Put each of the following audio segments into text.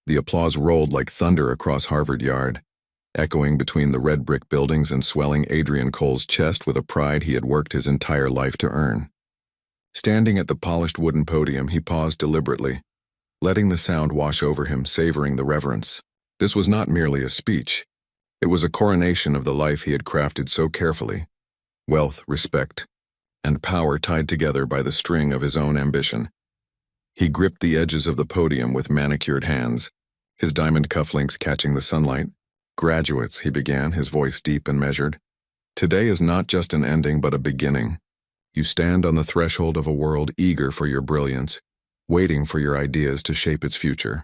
The applause rolled like thunder across Harvard Yard, echoing between the red brick buildings and swelling Adrian Cole's chest with a pride he had worked his entire life to earn. Standing at the polished wooden podium, he paused deliberately, letting the sound wash over him, savoring the reverence. This was not merely a speech. It was a coronation of the life he had crafted so carefully. Wealth, respect, and power tied together by the string of his own ambition. He gripped the edges of the podium with manicured hands, his diamond cufflinks catching the sunlight. "Graduates," he began, his voice deep and measured. "Today is not just an ending but a beginning. You stand on the threshold of a world eager for your brilliance, waiting for your ideas to shape its future."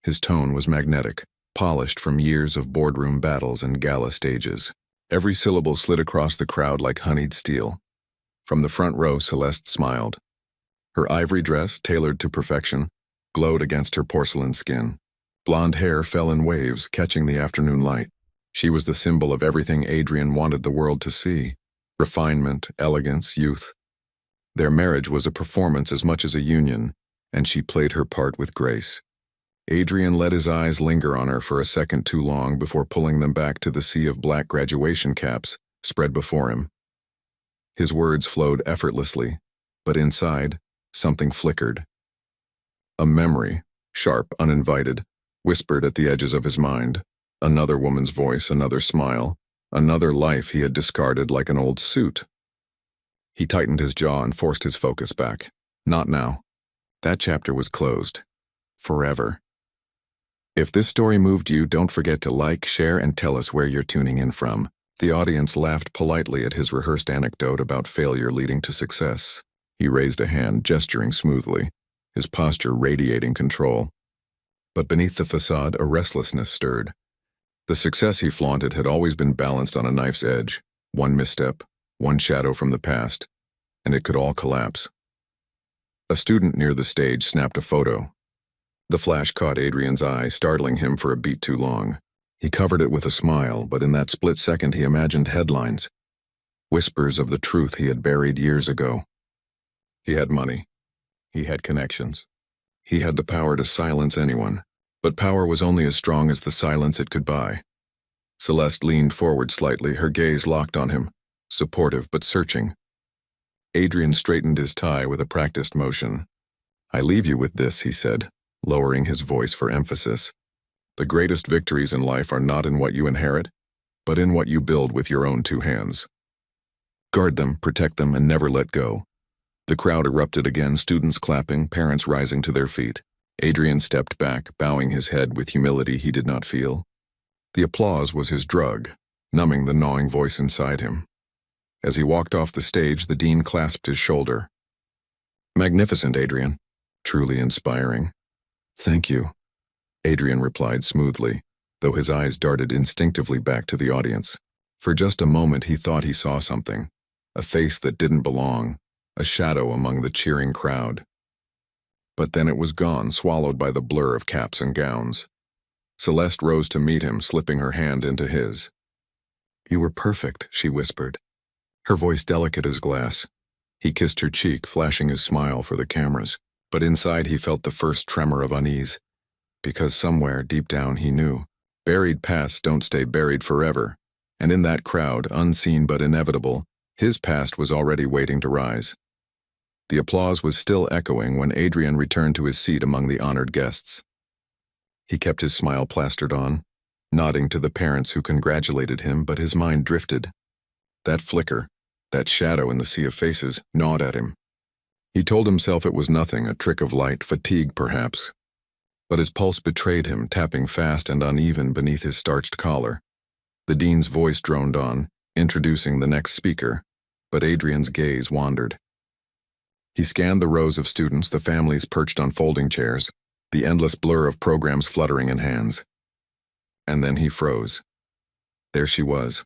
His tone was magnetic, polished from years of boardroom battles and gala stages. Every syllable slid across the crowd like honeyed steel. From the front row, Celeste smiled. Her ivory dress, tailored to perfection, glowed against her porcelain skin. Blonde hair fell in waves, catching the afternoon light. She was the symbol of everything Adrian wanted the world to see: refinement, elegance, youth. Their marriage was a performance as much as a union, and she played her part with grace. Adrian let his eyes linger on her for a second too long before pulling them back to the sea of black graduation caps spread before him. His words flowed effortlessly, but inside, something flickered. A memory, sharp, uninvited, whispered at the edges of his mind. Another woman's voice, another smile, another life he had discarded like an old suit. He tightened his jaw and forced his focus back. Not now. That chapter was closed. Forever. If this story moved you, don't forget to like, share, and tell us where you're tuning in from. The audience laughed politely at his rehearsed anecdote about failure leading to success. He raised a hand, gesturing smoothly, his posture radiating control. But beneath the facade, a restlessness stirred. The success he flaunted had always been balanced on a knife's edge. One misstep, one shadow from the past, and it could all collapse. A student near the stage snapped a photo. The flash caught Adrian's eye, startling him for a beat too long. He covered it with a smile, but in that split second he imagined headlines. Whispers of the truth he had buried years ago. He had money. He had connections. He had the power to silence anyone, but power was only as strong as the silence it could buy. Celeste leaned forward slightly, her gaze locked on him, supportive but searching. Adrian straightened his tie with a practiced motion. "I leave you with this," he said, lowering his voice for emphasis. "The greatest victories in life are not in what you inherit, but in what you build with your own two hands. Guard them, protect them, and never let go." The crowd erupted again, students clapping, parents rising to their feet. Adrian stepped back, bowing his head with humility he did not feel. The applause was his drug, numbing the gnawing voice inside him. As he walked off the stage, the dean clasped his shoulder. "Magnificent, Adrian. Truly inspiring." "Thank you," Adrian replied smoothly, though his eyes darted instinctively back to the audience. For just a moment he thought he saw something, a face that didn't belong, a shadow among the cheering crowd. But then it was gone, swallowed by the blur of caps and gowns. Celeste rose to meet him, slipping her hand into his. "You were perfect," she whispered, her voice delicate as glass. He kissed her cheek, flashing his smile for the cameras, but inside he felt the first tremor of unease, because somewhere deep down he knew, buried pasts don't stay buried forever, and in that crowd, unseen but inevitable, his past was already waiting to rise. The applause was still echoing when Adrian returned to his seat among the honored guests. He kept his smile plastered on, nodding to the parents who congratulated him, but his mind drifted. That flicker, that shadow in the sea of faces, gnawed at him. He told himself it was nothing, a trick of light, fatigue perhaps. But his pulse betrayed him, tapping fast and uneven beneath his starched collar. The dean's voice droned on, introducing the next speaker, but Adrian's gaze wandered. He scanned the rows of students, the families perched on folding chairs, the endless blur of programs fluttering in hands. And then he froze. There she was,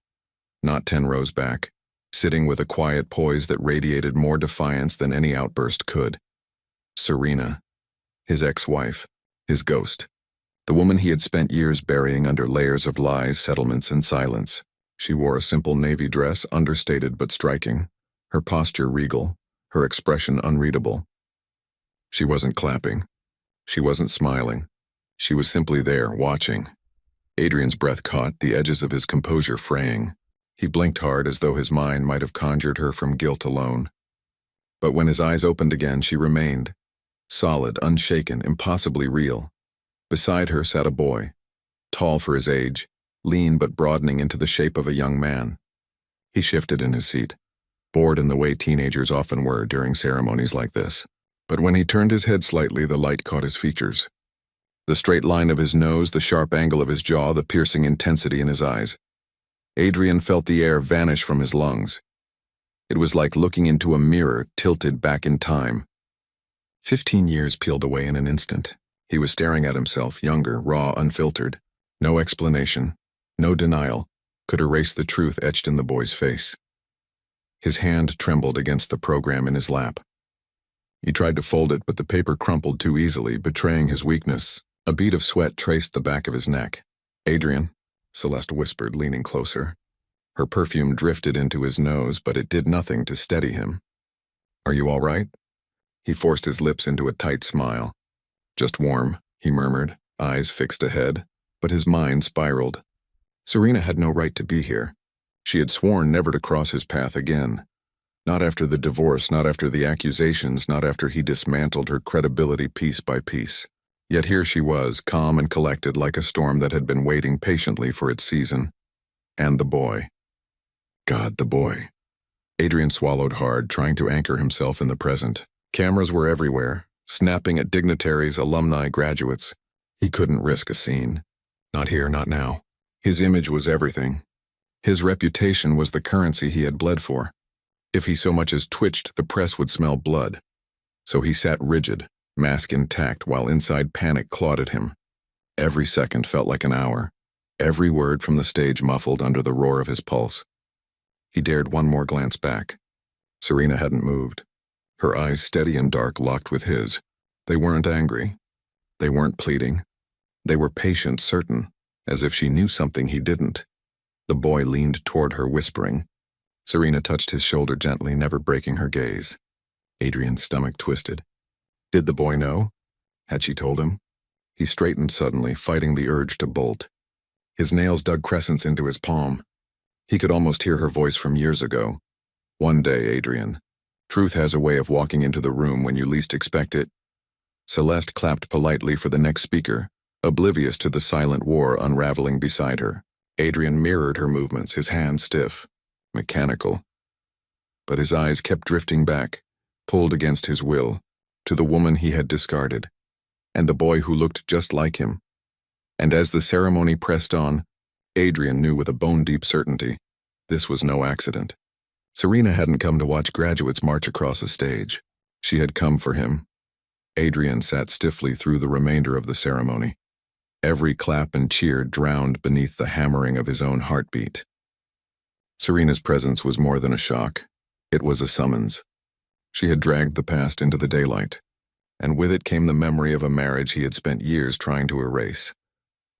not 10 rows back, sitting with a quiet poise that radiated more defiance than any outburst could. Serena, his ex-wife, his ghost, the woman he had spent years burying under layers of lies, settlements, and silence. She wore a simple navy dress, understated but striking, her posture regal, her expression unreadable. She wasn't clapping. She wasn't smiling. She was simply there, watching. Adrian's breath caught, the edges of his composure fraying. He blinked hard as though his mind might have conjured her from guilt alone. But when his eyes opened again, she remained. Solid, unshaken, impossibly real. Beside her sat a boy, tall for his age, lean but broadening into the shape of a young man. He shifted in his seat, bored in the way teenagers often were during ceremonies like this. But when he turned his head slightly, the light caught his features. The straight line of his nose, the sharp angle of his jaw, the piercing intensity in his eyes. Adrian felt the air vanish from his lungs. It was like looking into a mirror tilted back in time. 15 years peeled away in an instant. He was staring at himself, younger, raw, unfiltered. No explanation, no denial, could erase the truth etched in the boy's face. His hand trembled against the program in his lap. He tried to fold it, but the paper crumpled too easily, betraying his weakness. A bead of sweat traced the back of his neck. "Adrian," Celeste whispered, leaning closer. Her perfume drifted into his nose, but it did nothing to steady him. "Are you all right?" He forced his lips into a tight smile. "Just warm," he murmured, eyes fixed ahead, but his mind spiraled. Serena had no right to be here. She had sworn never to cross his path again. Not after the divorce, not after the accusations, not after he dismantled her credibility piece by piece. Yet here she was, calm and collected like a storm that had been waiting patiently for its season. And the boy. God, the boy. Adrian swallowed hard, trying to anchor himself in the present. Cameras were everywhere, snapping at dignitaries, alumni, graduates. He couldn't risk a scene. Not here, not now. His image was everything. His reputation was the currency he had bled for. If he so much as twitched, the press would smell blood. So he sat rigid, mask intact, while inside panic clawed at him. Every second felt like an hour. Every word from the stage muffled under the roar of his pulse. He dared one more glance back. Serena hadn't moved. Her eyes, steady and dark, locked with his. They weren't angry. They weren't pleading. They were patient, certain, as if she knew something he didn't. The boy leaned toward her, whispering. Serena touched his shoulder gently, never breaking her gaze. Adrian's stomach twisted. Did the boy know? Had she told him? He straightened suddenly, fighting the urge to bolt. His nails dug crescents into his palm. He could almost hear her voice from years ago. "One day, Adrian. Truth has a way of walking into the room when you least expect it." Celeste clapped politely for the next speaker, oblivious to the silent war unraveling beside her. Adrian mirrored her movements, his hands stiff, mechanical. But his eyes kept drifting back, pulled against his will, to the woman he had discarded, and the boy who looked just like him. And as the ceremony pressed on, Adrian knew with a bone-deep certainty, this was no accident. Serena hadn't come to watch graduates march across a stage. She had come for him. Adrian sat stiffly through the remainder of the ceremony. Every clap and cheer drowned beneath the hammering of his own heartbeat. Serena's presence was more than a shock. It was a summons. She had dragged the past into the daylight, and with it came the memory of a marriage he had spent years trying to erase.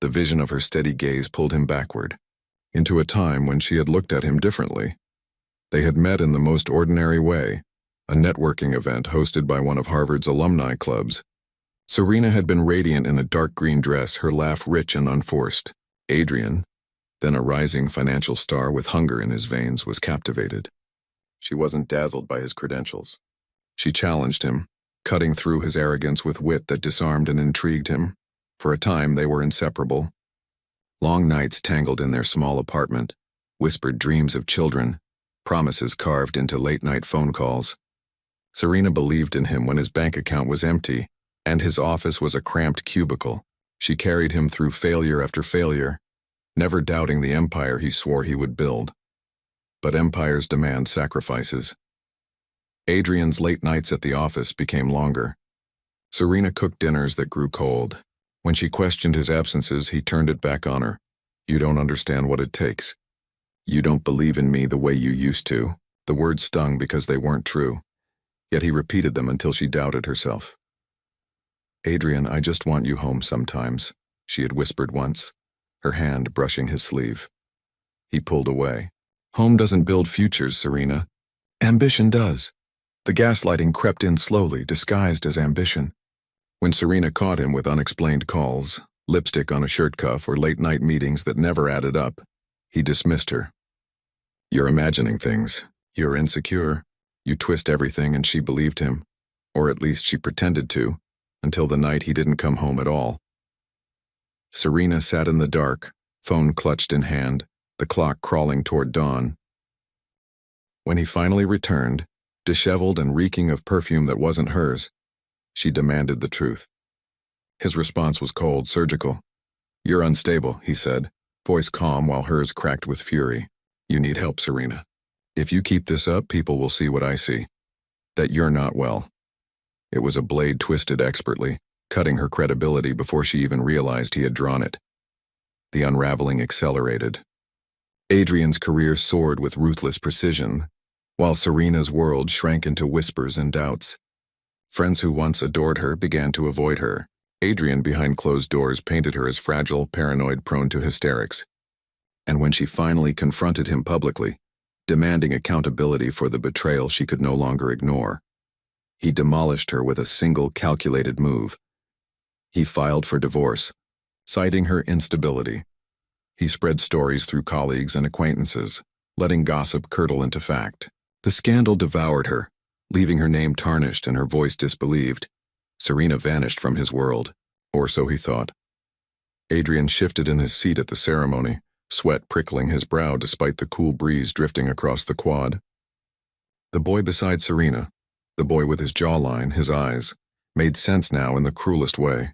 The vision of her steady gaze pulled him backward, into a time when she had looked at him differently. They had met in the most ordinary way, a networking event hosted by one of Harvard's alumni clubs. Serena had been radiant in a dark green dress, her laugh rich and unforced. Adrian, then a rising financial star with hunger in his veins, was captivated. She wasn't dazzled by his credentials. She challenged him, cutting through his arrogance with wit that disarmed and intrigued him. For a time, they were inseparable. Long nights tangled in their small apartment, whispered dreams of children, promises carved into late-night phone calls. Serena believed in him when his bank account was empty, and his office was a cramped cubicle. She carried him through failure after failure, never doubting the empire he swore he would build. But empires demand sacrifices. Adrian's late nights at the office became longer. Serena cooked dinners that grew cold. When she questioned his absences, he turned it back on her. "You don't understand what it takes. You don't believe in me the way you used to." The words stung because they weren't true. Yet he repeated them until she doubted herself. "Adrian, I just want you home sometimes," she had whispered once, her hand brushing his sleeve. He pulled away. "Home doesn't build futures, Serena. Ambition does." The gaslighting crept in slowly, disguised as ambition. When Serena caught him with unexplained calls, lipstick on a shirt cuff, or late-night meetings that never added up. He dismissed her. "You're imagining things. You're insecure. You twist everything," and she believed him. Or at least she pretended to, until the night he didn't come home at all. Serena sat in the dark, phone clutched in hand, the clock crawling toward dawn. When he finally returned, disheveled and reeking of perfume that wasn't hers, she demanded the truth. His response was cold, surgical. "You're unstable," he said, voice calm while hers cracked with fury. "You need help, Serena. If you keep this up, people will see what I see. That you're not well." It was a blade twisted expertly, cutting her credibility before she even realized he had drawn it. The unraveling accelerated. Adrian's career soared with ruthless precision, while Serena's world shrank into whispers and doubts. Friends who once adored her began to avoid her. Adrian, behind closed doors, painted her as fragile, paranoid, prone to hysterics. And when she finally confronted him publicly, demanding accountability for the betrayal she could no longer ignore, he demolished her with a single calculated move. He filed for divorce, citing her instability. He spread stories through colleagues and acquaintances, letting gossip curdle into fact. The scandal devoured her, leaving her name tarnished and her voice disbelieved. Serena vanished from his world, or so he thought. Adrian shifted in his seat at the ceremony, sweat prickling his brow despite the cool breeze drifting across the quad. The boy beside Serena, the boy with his jawline, his eyes, made sense now in the cruelest way.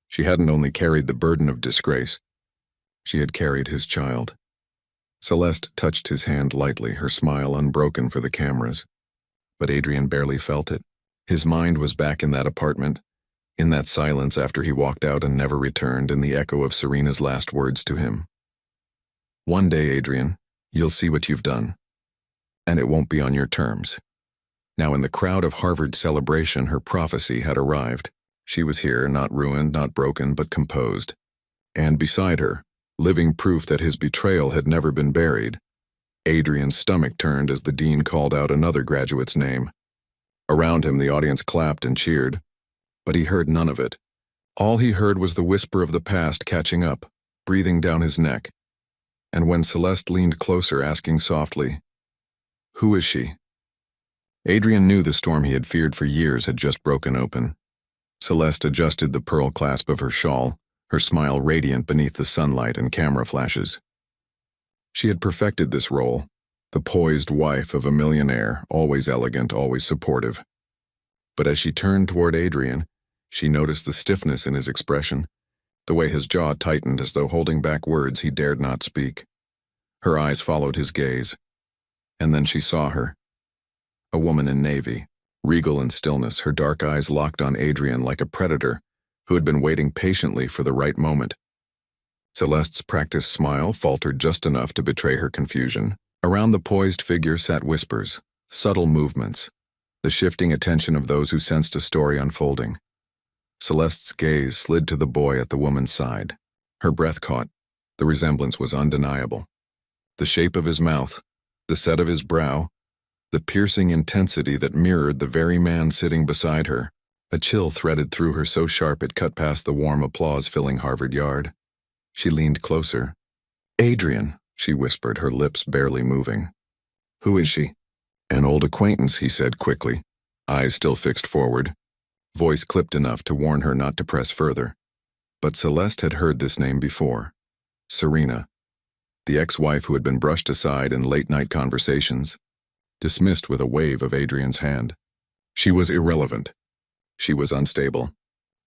She hadn't only carried the burden of disgrace, she had carried his child. Celeste touched his hand lightly, her smile unbroken for the cameras. But Adrian barely felt it. His mind was back in that apartment, in that silence after he walked out and never returned, in the echo of Serena's last words to him. "One day, Adrian, you'll see what you've done. And it won't be on your terms." Now in the crowd of Harvard's celebration, her prophecy had arrived. She was here, not ruined, not broken, but composed. And beside her, living proof that his betrayal had never been buried, Adrian's stomach turned as the dean called out another graduate's name. Around him, the audience clapped and cheered, but he heard none of it. All he heard was the whisper of the past catching up, breathing down his neck. And when Celeste leaned closer, asking softly, "Who is she?" Adrian knew the storm he had feared for years had just broken open. Celeste adjusted the pearl clasp of her shawl, her smile radiant beneath the sunlight and camera flashes. She had perfected this role, the poised wife of a millionaire, always elegant, always supportive. But as she turned toward Adrian, she noticed the stiffness in his expression, the way his jaw tightened as though holding back words he dared not speak. Her eyes followed his gaze, and then she saw her. A woman in navy, regal in stillness, her dark eyes locked on Adrian like a predator who had been waiting patiently for the right moment. Celeste's practiced smile faltered just enough to betray her confusion. Around the poised figure sat whispers, subtle movements, the shifting attention of those who sensed a story unfolding. Celeste's gaze slid to the boy at the woman's side. Her breath caught. The resemblance was undeniable. The shape of his mouth, the set of his brow, the piercing intensity that mirrored the very man sitting beside her. A chill threaded through her so sharp it cut past the warm applause filling Harvard Yard. She leaned closer. "Adrian," she whispered, her lips barely moving. "Who is she?" "An old acquaintance," he said quickly, eyes still fixed forward, voice clipped enough to warn her not to press further. But Celeste had heard this name before. Serena, the ex-wife who had been brushed aside in late-night conversations, dismissed with a wave of Adrian's hand. She was irrelevant. She was unstable.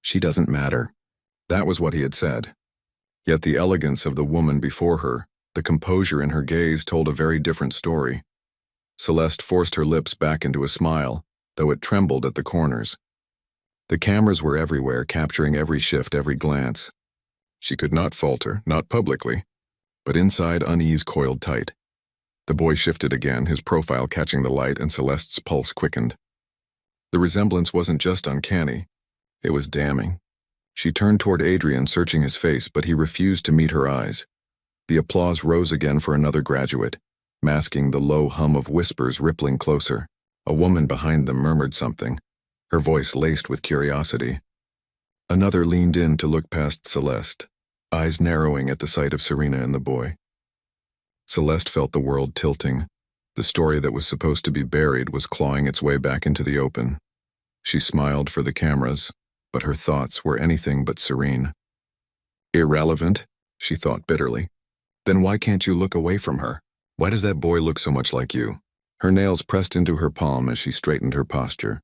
She doesn't matter. That was what he had said. Yet the elegance of the woman before her, the composure in her gaze told a very different story. Celeste forced her lips back into a smile, though it trembled at the corners. The cameras were everywhere, capturing every shift, every glance. She could not falter, not publicly, but inside unease coiled tight. The boy shifted again, his profile catching the light, and Celeste's pulse quickened. The resemblance wasn't just uncanny, it was damning. She turned toward Adrian, searching his face, but he refused to meet her eyes. The applause rose again for another graduate, masking the low hum of whispers rippling closer. A woman behind them murmured something, her voice laced with curiosity. Another leaned in to look past Celeste, eyes narrowing at the sight of Serena and the boy. Celeste felt the world tilting. The story that was supposed to be buried was clawing its way back into the open. She smiled for the cameras, but her thoughts were anything but serene. Irrelevant, she thought bitterly. Then why can't you look away from her? Why does that boy look so much like you? Her nails pressed into her palm as she straightened her posture.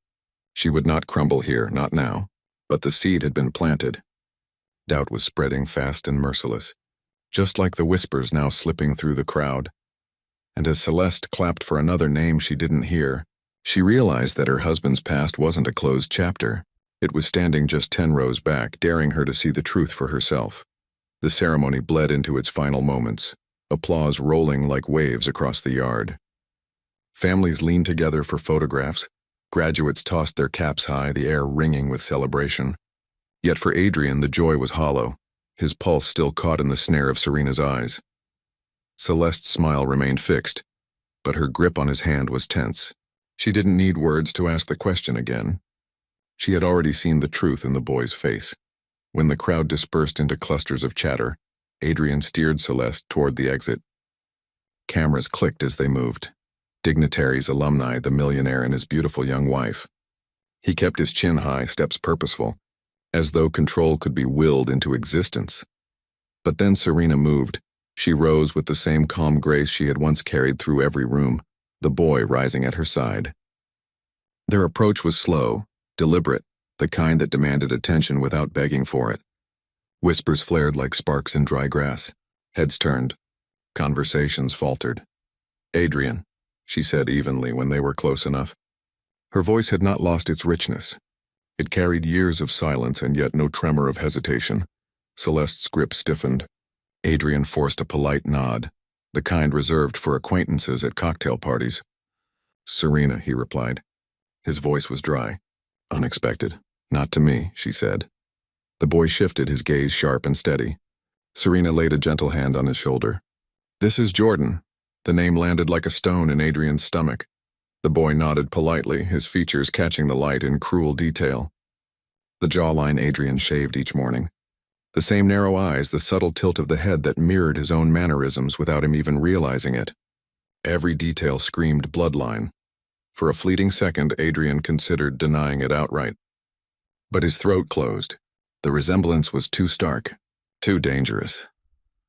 She would not crumble here, not now. But the seed had been planted. Doubt was spreading fast and merciless, just like the whispers now slipping through the crowd. And as Celeste clapped for another name she didn't hear, she realized that her husband's past wasn't a closed chapter. It was standing just 10 rows back, daring her to see the truth for herself. The ceremony bled into its final moments, applause rolling like waves across the yard. Families leaned together for photographs. Graduates tossed their caps high, the air ringing with celebration. Yet for Adrian, the joy was hollow, his pulse still caught in the snare of Serena's eyes. Celeste's smile remained fixed, but her grip on his hand was tense. She didn't need words to ask the question again. She had already seen the truth in the boy's face. When the crowd dispersed into clusters of chatter, Adrian steered Celeste toward the exit. Cameras clicked as they moved. Dignitaries, alumni, the millionaire, and his beautiful young wife. He kept his chin high, steps purposeful, as though control could be willed into existence. But then Serena moved. She rose with the same calm grace she had once carried through every room, the boy rising at her side. Their approach was slow, deliberate, the kind that demanded attention without begging for it. Whispers flared like sparks in dry grass. Heads turned. Conversations faltered. "Adrian," she said evenly when they were close enough. Her voice had not lost its richness. It carried years of silence and yet no tremor of hesitation. Celeste's grip stiffened. Adrian forced a polite nod, the kind reserved for acquaintances at cocktail parties. "Serena," he replied. His voice was dry. "Unexpected. Not to me," she said. The boy shifted, his gaze sharp and steady. Serena laid a gentle hand on his shoulder. "This is Jordan." The name landed like a stone in Adrian's stomach. The boy nodded politely, his features catching the light in cruel detail. The jawline Adrian shaved each morning. The same narrow eyes, the subtle tilt of the head that mirrored his own mannerisms without him even realizing it. Every detail screamed bloodline. For a fleeting second, Adrian considered denying it outright. But his throat closed. The resemblance was too stark, too dangerous.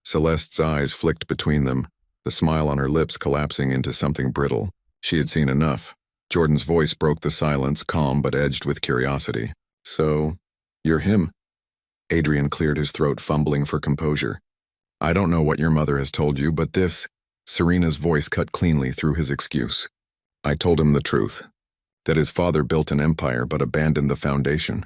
Celeste's eyes flicked between them, the smile on her lips collapsing into something brittle. She had seen enough. Jordan's voice broke the silence, calm but edged with curiosity. "So, you're him?" Adrian cleared his throat, fumbling for composure. "I don't know what your mother has told you, but this—" Serena's voice cut cleanly through his excuse. "I told him the truth, that his father built an empire but abandoned the foundation."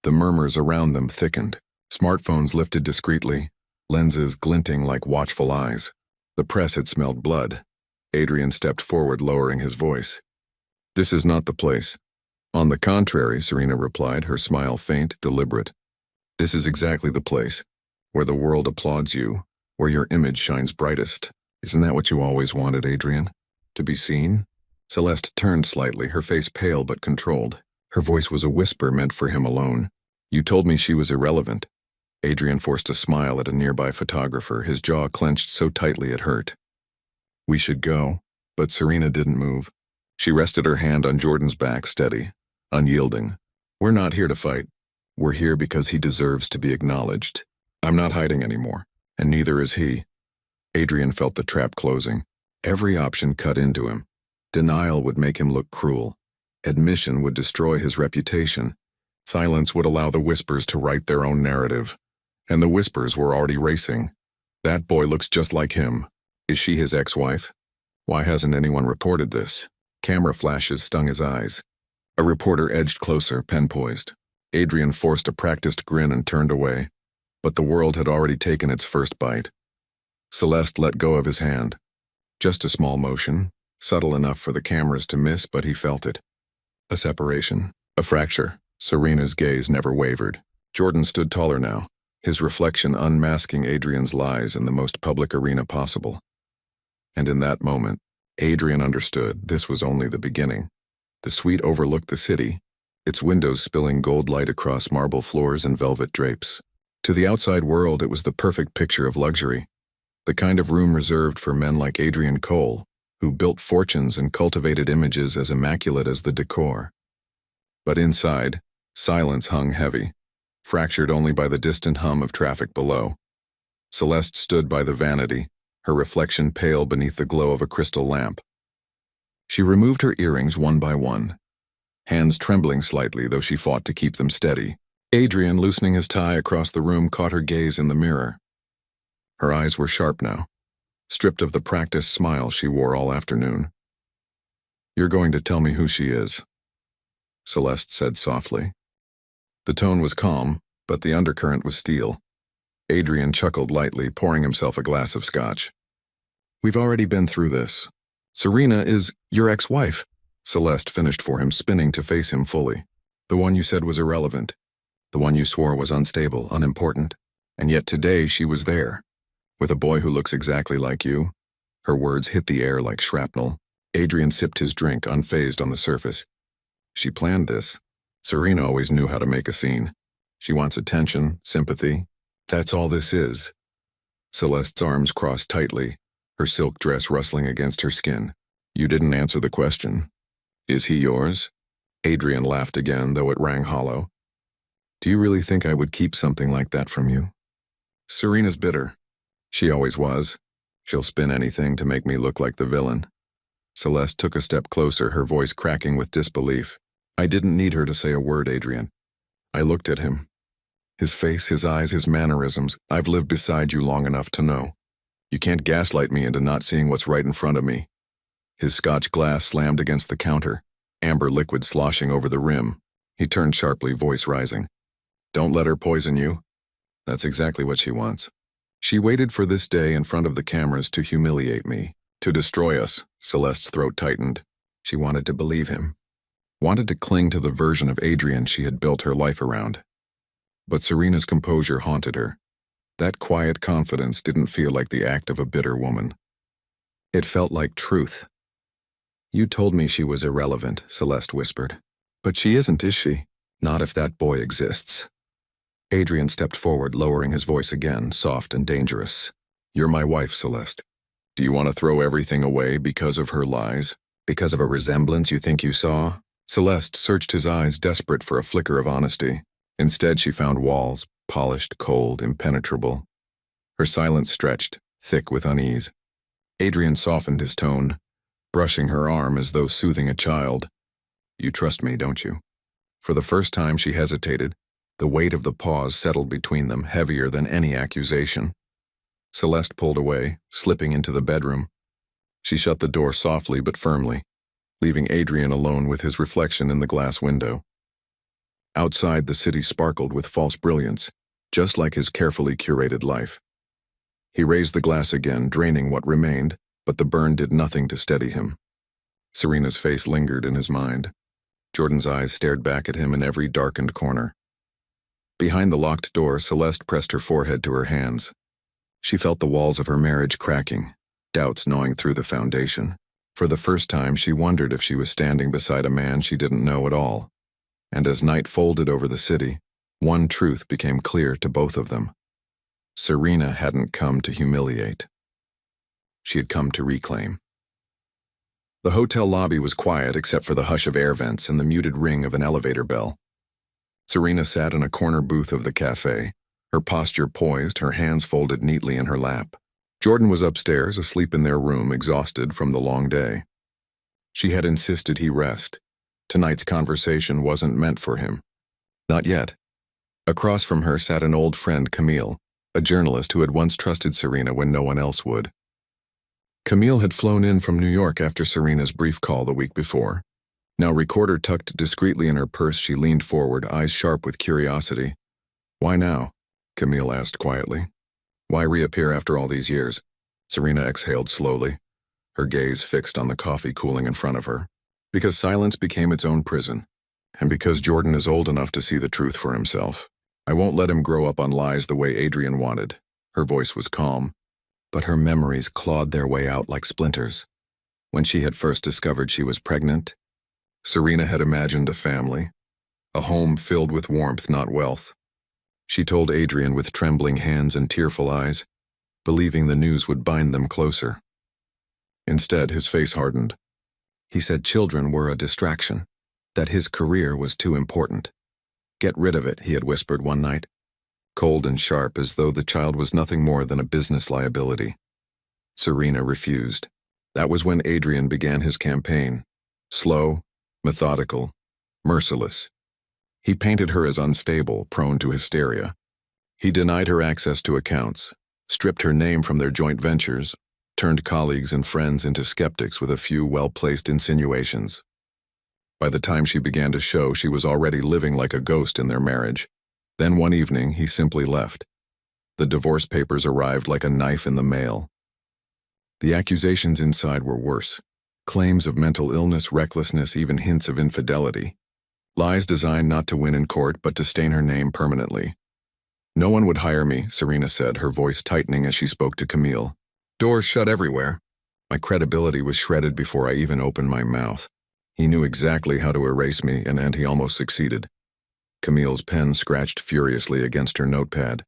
The murmurs around them thickened. Smartphones lifted discreetly, lenses glinting like watchful eyes. The press had smelled blood. Adrian stepped forward, lowering his voice. "This is not the place." "On the contrary," Serena replied, her smile faint, deliberate. "This is exactly the place, where the world applauds you, where your image shines brightest. Isn't that what you always wanted, Adrian? To be seen?" Celeste turned slightly, her face pale but controlled. Her voice was a whisper meant for him alone. "You told me she was irrelevant." Adrian forced a smile at a nearby photographer, his jaw clenched so tightly it hurt. "We should go," but Serena didn't move. She rested her hand on Jordan's back, steady, unyielding. "We're not here to fight. We're here because he deserves to be acknowledged. I'm not hiding anymore, and neither is he." Adrian felt the trap closing. Every option cut into him. Denial would make him look cruel. Admission would destroy his reputation. Silence would allow the whispers to write their own narrative. And the whispers were already racing. "That boy looks just like him. Is she his ex-wife? Why hasn't anyone reported this?" Camera flashes stung his eyes. A reporter edged closer, pen poised. Adrian forced a practiced grin and turned away. But the world had already taken its first bite. Celeste let go of his hand. Just a small motion, subtle enough for the cameras to miss, but he felt it. A separation, a fracture. Serena's gaze never wavered. Jordan stood taller now, his reflection unmasking Adrian's lies in the most public arena possible. And in that moment, Adrian understood this was only the beginning. The suite overlooked the city. its windows spilling gold light across marble floors and velvet drapes. To the outside world, it was the perfect picture of luxury, the kind of room reserved for men like Adrian Cole, who built fortunes and cultivated images as immaculate as the decor. But inside, silence hung heavy, fractured only by the distant hum of traffic below. Celeste stood by the vanity, her reflection pale beneath the glow of a crystal lamp. She removed her earrings one by one, hands trembling slightly though she fought to keep them steady. Adrian, loosening his tie across the room, caught her gaze in the mirror. Her eyes were sharp now, stripped of the practiced smile she wore all afternoon. "You're going to tell me who she is," Celeste said softly. The tone was calm, but the undercurrent was steel. Adrian chuckled lightly, pouring himself a glass of scotch. "We've already been through this. Serena is your ex-wife," Celeste finished for him, spinning to face him fully. "The one you said was irrelevant. The one you swore was unstable, unimportant. And yet today she was there, with a boy who looks exactly like you." Her words hit the air like shrapnel. Adrian sipped his drink, unfazed on the surface. "She planned this. Serena always knew how to make a scene. She wants attention, sympathy. That's all this is." Celeste's arms crossed tightly, her silk dress rustling against her skin. "You didn't answer the question. Is he yours?" Adrian laughed again, though it rang hollow. "Do you really think I would keep something like that from you?" "Serena's bitter. She always was. She'll spin anything to make me look like the villain." Celeste took a step closer, her voice cracking with disbelief. "I didn't need her to say a word, Adrian. I looked at him. His face, his eyes, his mannerisms. I've lived beside you long enough to know. You can't gaslight me into not seeing what's right in front of me." His scotch glass slammed against the counter, amber liquid sloshing over the rim. He turned sharply, voice rising. "Don't let her poison you. That's exactly what she wants. She waited for this day in front of the cameras to humiliate me, to destroy us." Celeste's throat tightened. She wanted to believe him, wanted to cling to the version of Adrian she had built her life around. But Serena's composure haunted her. That quiet confidence didn't feel like the act of a bitter woman. It felt like truth. "You told me she was irrelevant," Celeste whispered. "But she isn't, is she? Not if that boy exists." Adrian stepped forward, lowering his voice again, soft and dangerous. "You're my wife, Celeste. Do you want to throw everything away because of her lies? Because of a resemblance you think you saw?" Celeste searched his eyes, desperate for a flicker of honesty. Instead, she found walls, polished, cold, impenetrable. Her silence stretched, thick with unease. Adrian softened his tone, brushing her arm as though soothing a child. "You trust me, don't you?" For the first time she hesitated. The weight of the pause settled between them, heavier than any accusation. Celeste pulled away, slipping into the bedroom. She shut the door softly but firmly, leaving Adrian alone with his reflection in the glass window. Outside, the city sparkled with false brilliance, just like his carefully curated life. He raised the glass again, draining what remained, but the burn did nothing to steady him. Serena's face lingered in his mind. Jordan's eyes stared back at him in every darkened corner. Behind the locked door, Celeste pressed her forehead to her hands. She felt the walls of her marriage cracking, doubts gnawing through the foundation. For the first time, she wondered if she was standing beside a man she didn't know at all. And as night folded over the city, one truth became clear to both of them. Serena hadn't come to humiliate. She had come to reclaim. The hotel lobby was quiet except for the hush of air vents and the muted ring of an elevator bell. Serena sat in a corner booth of the cafe, her posture poised, her hands folded neatly in her lap. Jordan was upstairs, asleep in their room, exhausted from the long day. She had insisted he rest. Tonight's conversation wasn't meant for him. Not yet. Across from her sat an old friend, Camille, a journalist who had once trusted Serena when no one else would. Camille had flown in from New York after Serena's brief call the week before. Now, recorder tucked discreetly in her purse, she leaned forward, eyes sharp with curiosity. "Why now?" Camille asked quietly. "Why reappear after all these years?" Serena exhaled slowly, her gaze fixed on the coffee cooling in front of her. "Because silence became its own prison, and because Jordan is old enough to see the truth for himself. I won't let him grow up on lies the way Adrian wanted." Her voice was calm, but her memories clawed their way out like splinters. When she had first discovered she was pregnant, Serena had imagined a family, A home filled with warmth, not wealth. She told Adrian with trembling hands and tearful eyes, believing the news would bind them closer. Instead, his face hardened. He said children were a distraction, that his career was too important. Get rid of it, he had whispered one night, cold and sharp as though the child was nothing more than a business liability. Serena refused. That was when Adrian began his campaign. Slow, methodical, merciless. He painted her as unstable, prone to hysteria. He denied her access to accounts, stripped her name from their joint ventures, turned colleagues and friends into skeptics with a few well-placed insinuations. By the time she began to show, she was already living like a ghost in their marriage. Then one evening, he simply left. The divorce papers arrived like a knife in the mail. The accusations inside were worse. Claims of mental illness, recklessness, even hints of infidelity. Lies designed not to win in court, but to stain her name permanently. No one would hire me, Serena said, her voice tightening as she spoke to Camille. Doors shut everywhere. My credibility was shredded before I even opened my mouth. He knew exactly how to erase me, and he almost succeeded. Camille's pen scratched furiously against her notepad.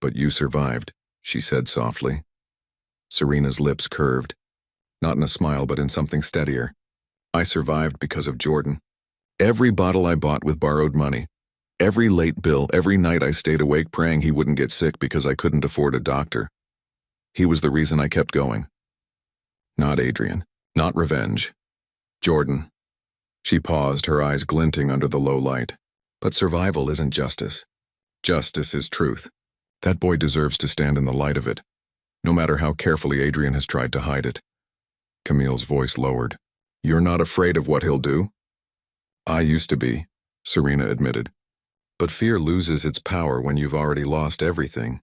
But you survived, she said softly. Serena's lips curved, not in a smile but in something steadier. I survived because of Jordan. Every bottle I bought with borrowed money, every late bill, every night I stayed awake praying he wouldn't get sick because I couldn't afford a doctor. He was the reason I kept going. Not Adrian, not revenge. Jordan. She paused, her eyes glinting under the low light. But survival isn't justice. Justice is truth. That boy deserves to stand in the light of it, no matter how carefully Adrian has tried to hide it. Camille's voice lowered. You're not afraid of what he'll do? I used to be, Serena admitted. But fear loses its power when you've already lost everything.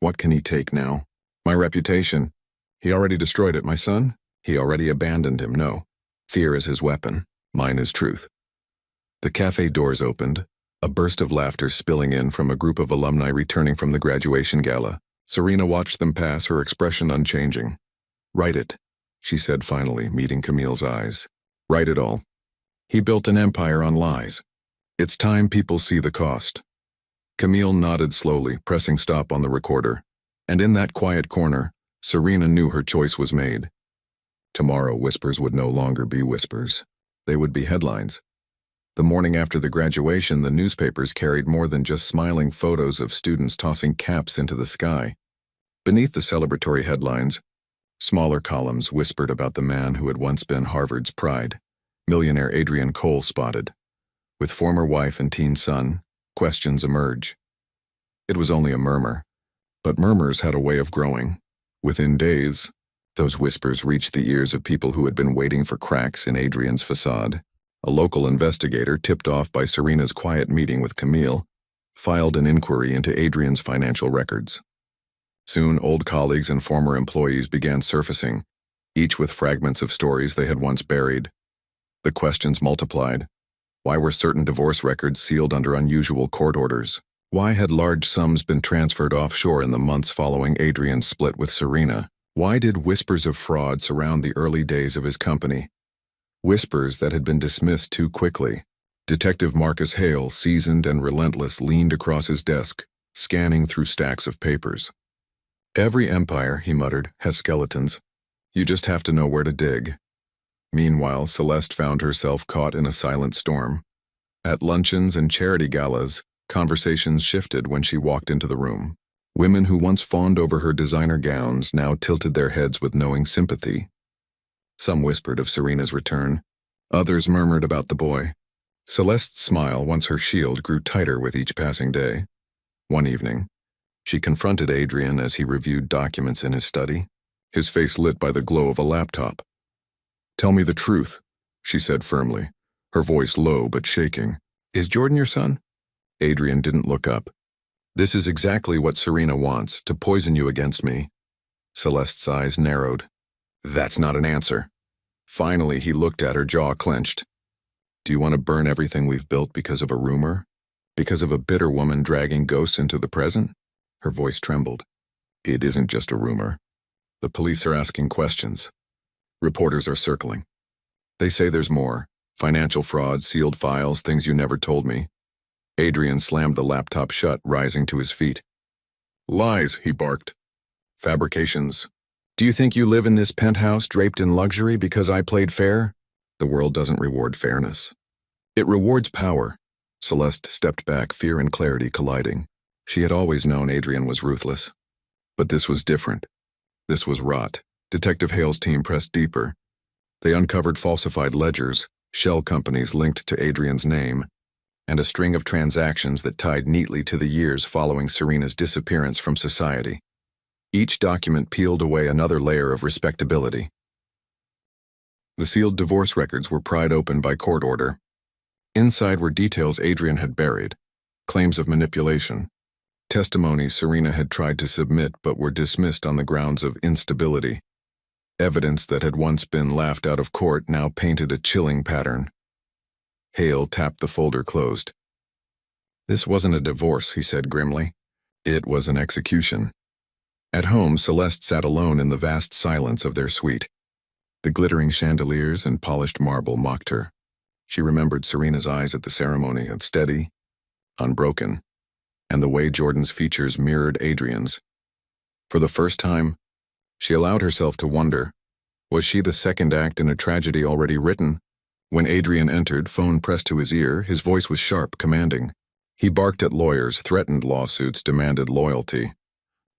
What can he take now? My reputation. He already destroyed it. My son? He already abandoned him. No. Fear is his weapon. Mine is truth. The cafe doors opened, a burst of laughter spilling in from a group of alumni returning from the graduation gala. Serena watched them pass, her expression unchanging. Write it, she said finally, meeting Camille's eyes. Write it all. He built an empire on lies. It's time people see the cost. Camille nodded slowly, pressing stop on the recorder. And in that quiet corner, Serena knew her choice was made. Tomorrow, whispers would no longer be whispers. They would be headlines. The morning after the graduation, the newspapers carried more than just smiling photos of students tossing caps into the sky. Beneath the celebratory headlines, smaller columns whispered about the man who had once been Harvard's pride. Millionaire Adrian Cole spotted. With former wife and teen son, questions emerge. It was only a murmur, but murmurs had a way of growing. Within days, those whispers reached the ears of people who had been waiting for cracks in Adrian's facade. A local investigator, tipped off by Serena's quiet meeting with Camille, filed an inquiry into Adrian's financial records. Soon, old colleagues and former employees began surfacing, each with fragments of stories they had once buried. The questions multiplied. Why were certain divorce records sealed under unusual court orders? Why had large sums been transferred offshore in the months following Adrian's split with Serena? Why did whispers of fraud surround the early days of his company? Whispers that had been dismissed too quickly. Detective Marcus Hale, seasoned and relentless, leaned across his desk, scanning through stacks of papers. Every empire, he muttered, has skeletons. You just have to know where to dig. Meanwhile, Celeste found herself caught in a silent storm. At luncheons and charity galas, conversations shifted when she walked into the room. Women who once fawned over her designer gowns now tilted their heads with knowing sympathy. Some whispered of Serena's return. Others murmured about the boy. Celeste's smile, once her shield, grew tighter with each passing day. One evening, she confronted Adrian as he reviewed documents in his study, his face lit by the glow of a laptop. Tell me the truth, she said firmly, her voice low but shaking. Is Jordan your son? Adrian didn't look up. This is exactly what Serena wants, to poison you against me. Celeste's eyes narrowed. That's not an answer. Finally, he looked at her, jaw clenched. Do you want to burn everything we've built because of a rumor? Because of a bitter woman dragging ghosts into the present? Her voice trembled. It isn't just a rumor. The police are asking questions. Reporters are circling. They say there's more. Financial fraud, sealed files, things you never told me. Adrian slammed the laptop shut, rising to his feet. Lies, he barked. Fabrications. Do you think you live in this penthouse draped in luxury because I played fair? The world doesn't reward fairness. It rewards power. Celeste stepped back, fear and clarity colliding. She had always known Adrian was ruthless. But this was different. This was rot. Detective Hale's team pressed deeper. They uncovered falsified ledgers, shell companies linked to Adrian's name, and a string of transactions that tied neatly to the years following Serena's disappearance from society. Each document peeled away another layer of respectability. The sealed divorce records were pried open by court order. Inside were details Adrian had buried, claims of manipulation, testimonies Serena had tried to submit but were dismissed on the grounds of instability. Evidence that had once been laughed out of court now painted a chilling pattern. Hale tapped the folder closed. This wasn't a divorce, he said grimly. It was an execution. At home, Celeste sat alone in the vast silence of their suite. The glittering chandeliers and polished marble mocked her. She remembered Serena's eyes at the ceremony, steady, unbroken, and the way Jordan's features mirrored Adrian's. For the first time, she allowed herself to wonder, was she the second act in a tragedy already written? When Adrian entered, phone pressed to his ear, his voice was sharp, commanding. He barked at lawyers, threatened lawsuits, demanded loyalty.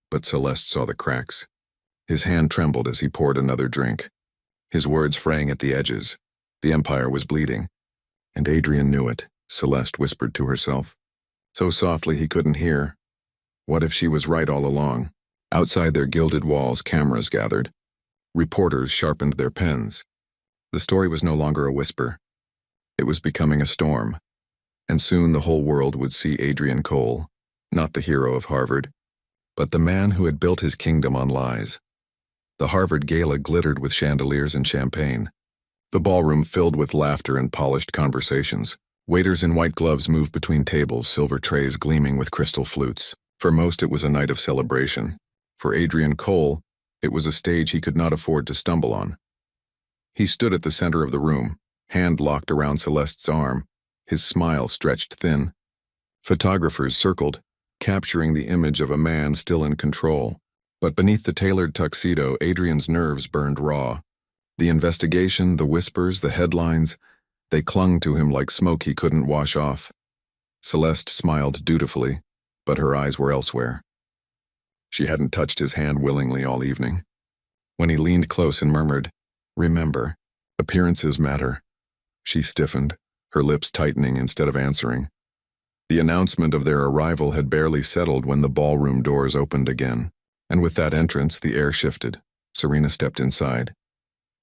But Celeste saw the cracks. His hand trembled as he poured another drink. His words fraying at the edges. The empire was bleeding. And Adrian knew it, Celeste whispered to herself. So softly he couldn't hear. What if she was right all along? Outside their gilded walls, cameras gathered. Reporters sharpened their pens. The story was no longer a whisper. It was becoming a storm. And soon the whole world would see Adrian Cole, not the hero of Harvard, but the man who had built his kingdom on lies. The Harvard gala glittered with chandeliers and champagne. The ballroom filled with laughter and polished conversations. Waiters in white gloves moved between tables, silver trays gleaming with crystal flutes. For most, it was a night of celebration. For Adrian Cole, it was a stage he could not afford to stumble on. He stood at the center of the room, hand locked around Celeste's arm, his smile stretched thin. Photographers circled, capturing the image of a man still in control. But beneath the tailored tuxedo, Adrian's nerves burned raw. The investigation, the whispers, the headlines, they clung to him like smoke he couldn't wash off. Celeste smiled dutifully, but her eyes were elsewhere. She hadn't touched his hand willingly all evening. When he leaned close and murmured, "Remember, appearances matter," she stiffened, her lips tightening instead of answering. The announcement of their arrival had barely settled when the ballroom doors opened again, and with that entrance the air shifted. Serena stepped inside.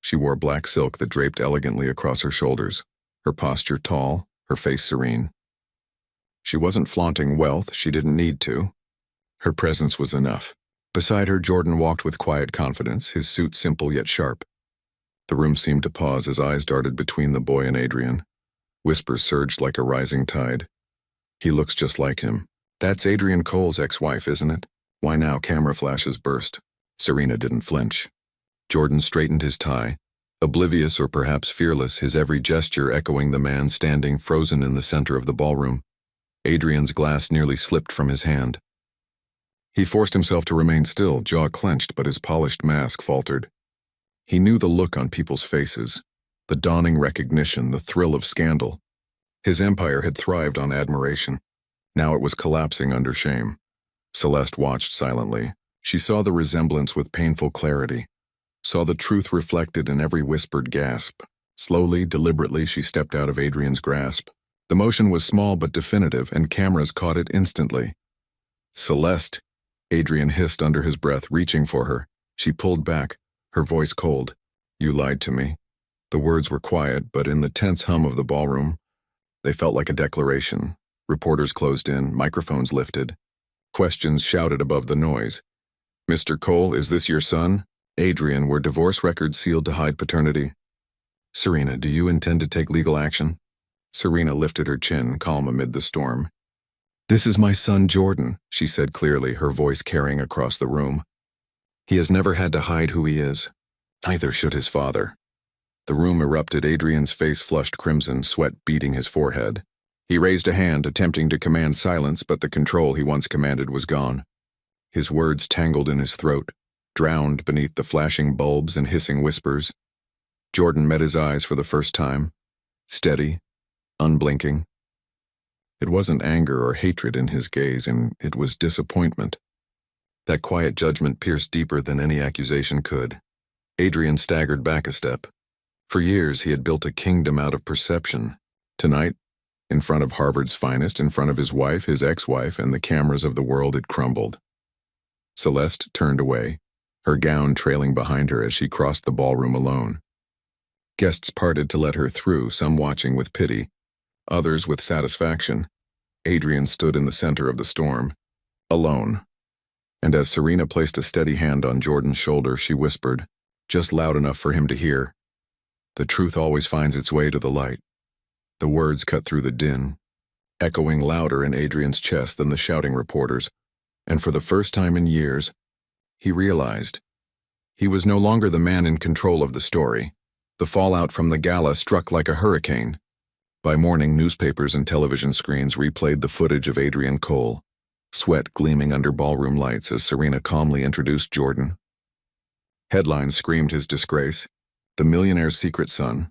She wore black silk that draped elegantly across her shoulders, her posture tall, her face serene. She wasn't flaunting wealth, she didn't need to. Her presence was enough. Beside her, Jordan walked with quiet confidence, his suit simple yet sharp. The room seemed to pause as eyes darted between the boy and Adrian. Whispers surged like a rising tide. "He looks just like him. That's Adrian Cole's ex-wife, isn't it?" Why now? Camera flashes burst. Serena didn't flinch. Jordan straightened his tie, oblivious or perhaps fearless, his every gesture echoing the man standing frozen in the center of the ballroom. Adrian's glass nearly slipped from his hand. He forced himself to remain still, jaw clenched, but his polished mask faltered. He knew the look on people's faces, the dawning recognition, the thrill of scandal. His empire had thrived on admiration. Now it was collapsing under shame. Celeste watched silently. She saw the resemblance with painful clarity, saw the truth reflected in every whispered gasp. Slowly, deliberately, she stepped out of Adrian's grasp. The motion was small but definitive, and cameras caught it instantly. "Celeste," Adrian hissed under his breath, reaching for her. She pulled back, her voice cold. "You lied to me." The words were quiet, but in the tense hum of the ballroom, they felt like a declaration. Reporters closed in, microphones lifted. Questions shouted above the noise. "Mr. Cole, is this your son?" "Adrian, were divorce records sealed to hide paternity?" "Serena, do you intend to take legal action?" Serena lifted her chin, calm amid the storm. "This is my son Jordan," she said clearly, her voice carrying across the room. "He has never had to hide who he is. Neither should his father." The room erupted, Adrian's face flushed crimson, sweat beading his forehead. He raised a hand, attempting to command silence, but the control he once commanded was gone. His words tangled in his throat, drowned beneath the flashing bulbs and hissing whispers. Jordan met his eyes for the first time, steady, unblinking. It wasn't anger or hatred in his gaze, and it was disappointment. That quiet judgment pierced deeper than any accusation could. Adrian staggered back a step. For years, he had built a kingdom out of perception. Tonight, in front of Harvard's finest, in front of his wife, his ex-wife, and the cameras of the world, it crumbled. Celeste turned away, her gown trailing behind her as she crossed the ballroom alone. Guests parted to let her through, some watching with pity, others with satisfaction. Adrian stood in the center of the storm, alone. And as Serena placed a steady hand on Jordan's shoulder, she whispered, just loud enough for him to hear, "The truth always finds its way to the light." The words cut through the din, echoing louder in Adrian's chest than the shouting reporters, and for the first time in years, he realized he was no longer the man in control of the story. The fallout from the gala struck like a hurricane. By morning, newspapers and television screens replayed the footage of Adrian Cole, sweat gleaming under ballroom lights as Serena calmly introduced Jordan. Headlines screamed his disgrace, the millionaire's secret son,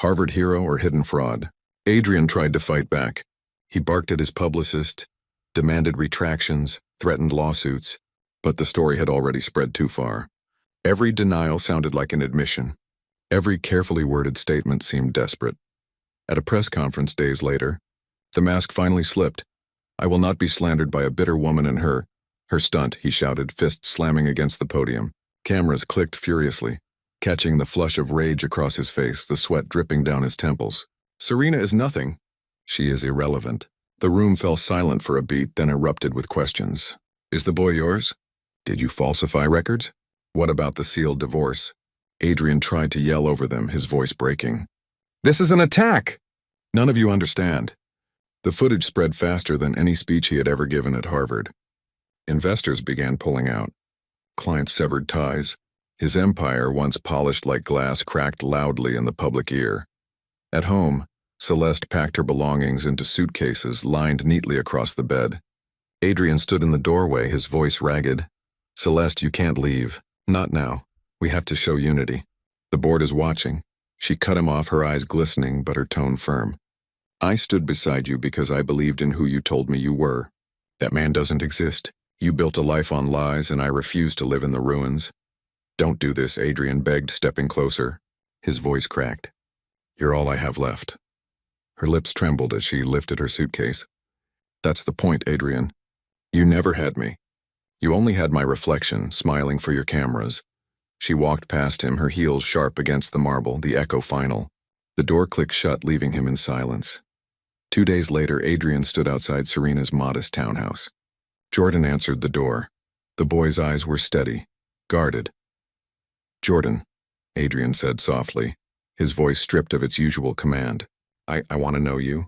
Harvard hero or hidden fraud. Adrian tried to fight back. He barked at his publicist, demanded retractions, threatened lawsuits, but the story had already spread too far. Every denial sounded like an admission. Every carefully worded statement seemed desperate. At a press conference days later, the mask finally slipped. "I will not be slandered by a bitter woman and her stunt," he shouted, fists slamming against the podium. Cameras clicked furiously, catching the flush of rage across his face, the sweat dripping down his temples. "Serena is nothing. She is irrelevant." The room fell silent for a beat, then erupted with questions. "Is the boy yours? Did you falsify records? What about the sealed divorce?" Adrian tried to yell over them, his voice breaking. "This is an attack! None of you understand." The footage spread faster than any speech he had ever given at Harvard. Investors began pulling out. Clients severed ties. His empire, once polished like glass, cracked loudly in the public ear. At home, Celeste packed her belongings into suitcases lined neatly across the bed. Adrian stood in the doorway, his voice ragged. "Celeste, you can't leave. Not now. We have to show unity. The board is watching." She cut him off, her eyes glistening but her tone firm. "I stood beside you because I believed in who you told me you were. That man doesn't exist. You built a life on lies, and I refuse to live in the ruins." "Don't do this," Adrian begged, stepping closer. His voice cracked. "You're all I have left." Her lips trembled as she lifted her suitcase. "That's the point, Adrian. You never had me. You only had my reflection, smiling for your cameras." She walked past him, her heels sharp against the marble, the echo final. The door clicked shut, leaving him in silence. 2 days later, Adrian stood outside Serena's modest townhouse. Jordan answered the door. The boy's eyes were steady, guarded. "Jordan," Adrian said softly, his voice stripped of its usual command. I want to know you.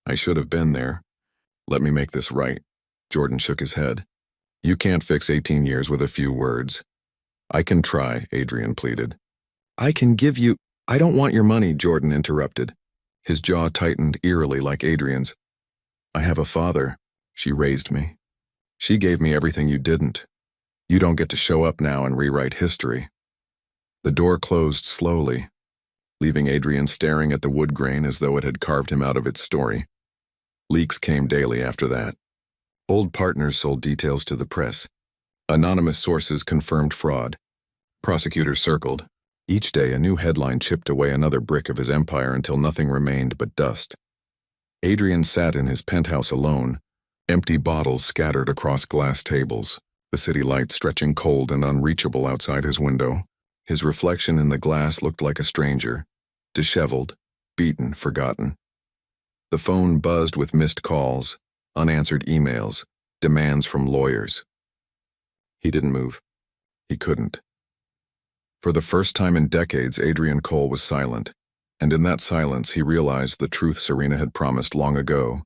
I should have been there. Let me make this right." Jordan shook his head. "You can't fix 18 years with a few words." "I can try," Adrian pleaded. "I can give you—" "I don't want your money," Jordan interrupted. His jaw tightened eerily like Adrian's. "I have a father. She raised me. She gave me everything you didn't. You don't get to show up now and rewrite history." The door closed slowly, leaving Adrian staring at the wood grain as though it had carved him out of its story. Leaks came daily after that. Old partners sold details to the press. Anonymous sources confirmed fraud. Prosecutors circled. Each day a new headline chipped away another brick of his empire until nothing remained but dust. Adrian sat in his penthouse alone, empty bottles scattered across glass tables, the city light stretching cold and unreachable outside his window. His reflection in the glass looked like a stranger, disheveled, beaten, forgotten. The phone buzzed with missed calls, unanswered emails, demands from lawyers. He didn't move. He couldn't. For the first time in decades, Adrian Cole was silent, and in that silence he realized the truth Serena had promised long ago.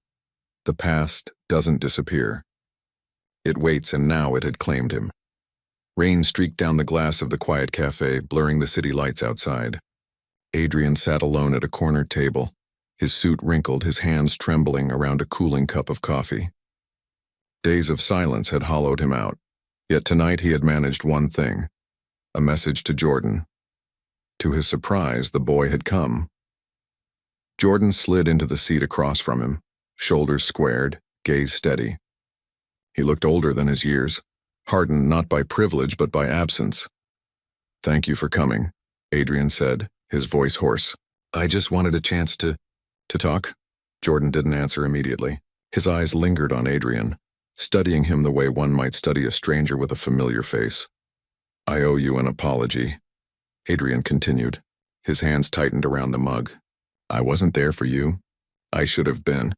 The past doesn't disappear. It waits, and now it had claimed him. Rain streaked down the glass of the quiet cafe, blurring the city lights outside. Adrian sat alone at a corner table, his suit wrinkled, his hands trembling around a cooling cup of coffee. Days of silence had hollowed him out, yet tonight he had managed one thing: a message to Jordan. To his surprise, the boy had come. Jordan slid into the seat across from him, shoulders squared, gaze steady. He looked older than his years, hardened not by privilege but by absence. "Thank you for coming," Adrian said, his voice hoarse. "I just wanted a chance to talk." Jordan didn't answer immediately. His eyes lingered on Adrian, studying him the way one might study a stranger with a familiar face. "I owe you an apology," Adrian continued. His hands tightened around the mug. "I wasn't there for you. I should have been.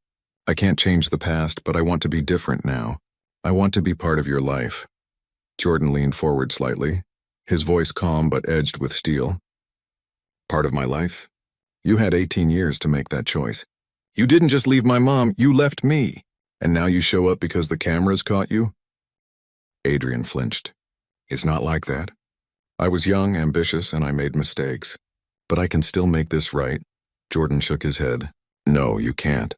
I can't change the past, but I want to be different now. I want to be part of your life." Jordan leaned forward slightly, his voice calm but edged with steel. "Part of my life? You had 18 years to make that choice. You didn't just leave my mom, you left me. And now you show up because the cameras caught you?" Adrian flinched. "It's not like that. I was young, ambitious, and I made mistakes. But I can still make this right." Jordan shook his head. "No, you can't.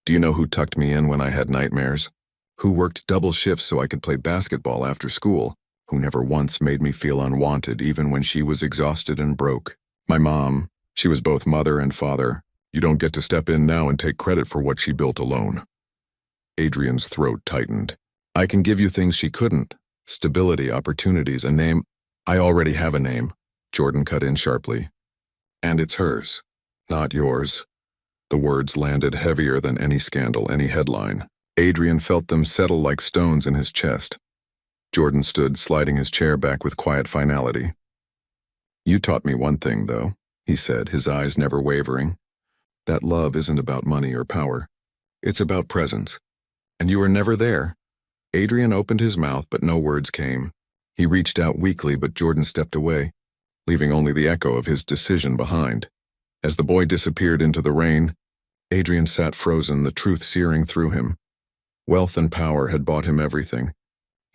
Do you know who tucked me in when I had nightmares? Who worked double shifts so I could play basketball after school? Who never once made me feel unwanted even when she was exhausted and broke? My mom. She was both mother and father. You don't get to step in now and take credit for what she built alone." Adrian's throat tightened. "I can give you things she couldn't. Stability, opportunities, a name." "I already have a name," Jordan cut in sharply. "And it's hers, not yours." The words landed heavier than any scandal, any headline. Adrian felt them settle like stones in his chest. Jordan stood, sliding his chair back with quiet finality. "You taught me one thing, though," he said, his eyes never wavering. "That love isn't about money or power. It's about presence. And you were never there." Adrian opened his mouth, but no words came. He reached out weakly, but Jordan stepped away, leaving only the echo of his decision behind. As the boy disappeared into the rain, Adrian sat frozen, the truth searing through him. Wealth and power had bought him everything,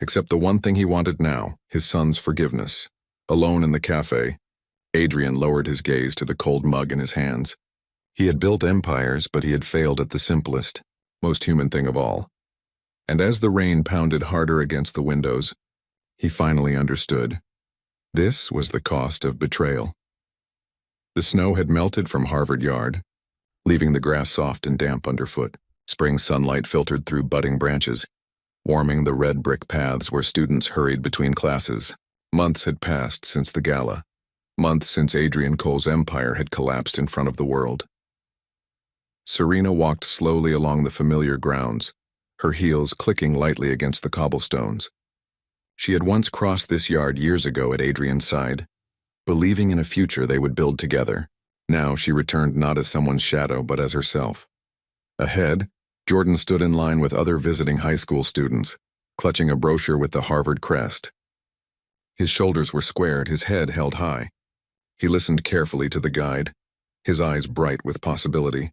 except the one thing he wanted now, his son's forgiveness. Alone in the cafe, Adrian lowered his gaze to the cold mug in his hands. He had built empires, but he had failed at the simplest, most human thing of all. And as the rain pounded harder against the windows, he finally understood. This was the cost of betrayal. The snow had melted from Harvard Yard, leaving the grass soft and damp underfoot. Spring sunlight filtered through budding branches, warming the red brick paths where students hurried between classes. Months had passed since the gala. Months since Adrian Cole's empire had collapsed in front of the world. Serena walked slowly along the familiar grounds, her heels clicking lightly against the cobblestones. She had once crossed this yard years ago at Adrian's side, believing in a future they would build together. Now she returned not as someone's shadow, but as herself. Ahead, Jordan stood in line with other visiting high school students, clutching a brochure with the Harvard crest. His shoulders were squared, his head held high. He listened carefully to the guide, his eyes bright with possibility.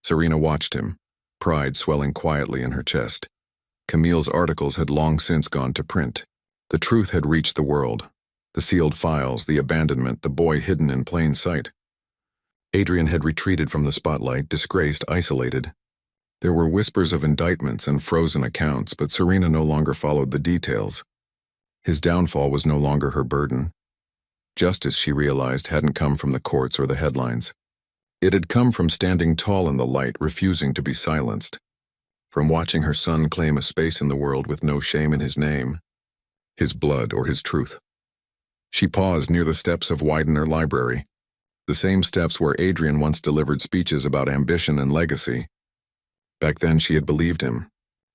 Serena watched him, pride swelling quietly in her chest. Camille's articles had long since gone to print. The truth had reached the world. The sealed files, the abandonment, the boy hidden in plain sight. Adrian had retreated from the spotlight, disgraced, isolated. There were whispers of indictments and frozen accounts, but Serena no longer followed the details. His downfall was no longer her burden. Justice, she realized, hadn't come from the courts or the headlines. It had come from standing tall in the light, refusing to be silenced. From watching her son claim a space in the world with no shame in his name, his blood or his truth. She paused near the steps of Widener Library, the same steps where Adrian once delivered speeches about ambition and legacy. Back then she had believed him.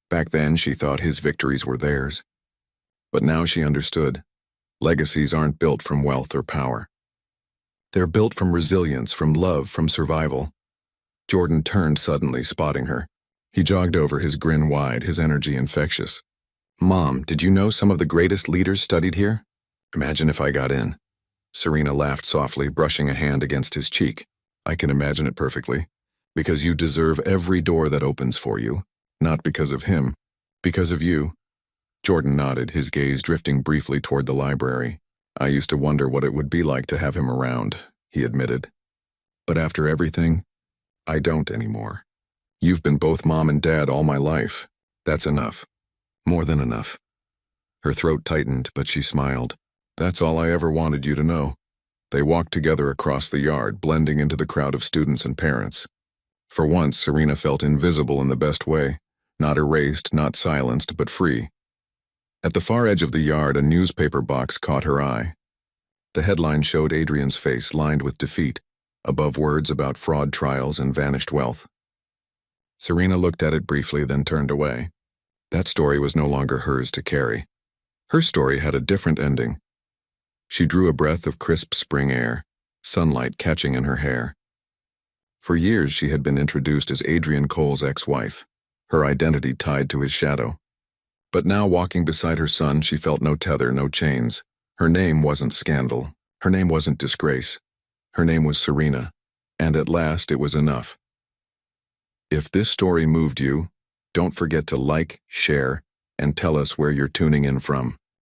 Back then she thought his victories were theirs. But now she understood. Legacies aren't built from wealth or power. They're built from resilience, from love, from survival. Jordan turned suddenly, spotting her. He jogged over, his grin wide, his energy infectious. "Mom, did you know some of the greatest leaders studied here? Imagine if I got in." Serena laughed softly, brushing a hand against his cheek. "I can imagine it perfectly. Because you deserve every door that opens for you. Not because of him. Because of you." Jordan nodded, his gaze drifting briefly toward the library. "I used to wonder what it would be like to have him around," he admitted. But after everything, I don't anymore. You've been both mom and dad all my life. That's enough. More than enough. Her throat tightened, but she smiled. That's all I ever wanted you to know. They walked together across the yard, blending into the crowd of students and parents. For once, Serena felt invisible in the best way. Not erased, not silenced, but free. At the far edge of the yard, a newspaper box caught her eye. The headline showed Adrian's face lined with defeat, above words about fraud trials and vanished wealth. Serena looked at it briefly, then turned away. That story was no longer hers to carry. Her story had a different ending. She drew a breath of crisp spring air, sunlight catching in her hair. For years she had been introduced as Adrian Cole's ex-wife, her identity tied to his shadow. But now, walking beside her son, she felt no tether, no chains. Her name wasn't scandal. Her name wasn't disgrace. Her name was Serena, and at last it was enough. If this story moved you, don't forget to like, share, and tell us where you're tuning in from.